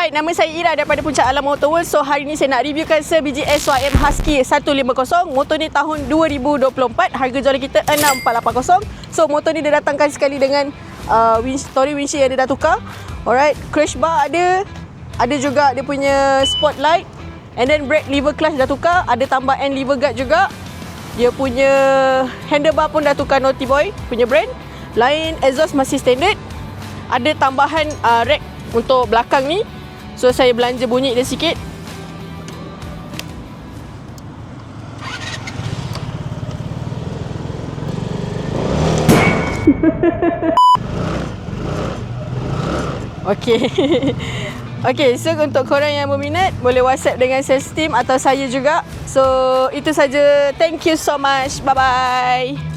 Hai, nama saya Ira daripada Puncak Alam Motor World. So hari ni saya nak reviewkan sebiji SYM Husky 150. Motor ni tahun 2024. Harga jualan kita 6480. So motor ni dia datangkan sekali dengan Tory windshield yang dia dah tukar. Alright, crash bar ada. Ada juga dia punya spotlight. And then brake lever clutch dah tukar. Ada tambah end lever guard juga. Dia punya handlebar pun dah tukar Naughty Boy punya brand. Lain exhaust masih standard. Ada tambahan rack untuk belakang ni. So saya belanja bunyi dia sikit. Okey. Okey, so untuk korang yang berminat boleh WhatsApp dengan sales team atau saya juga. So itu saja. Thank you so much. Bye bye.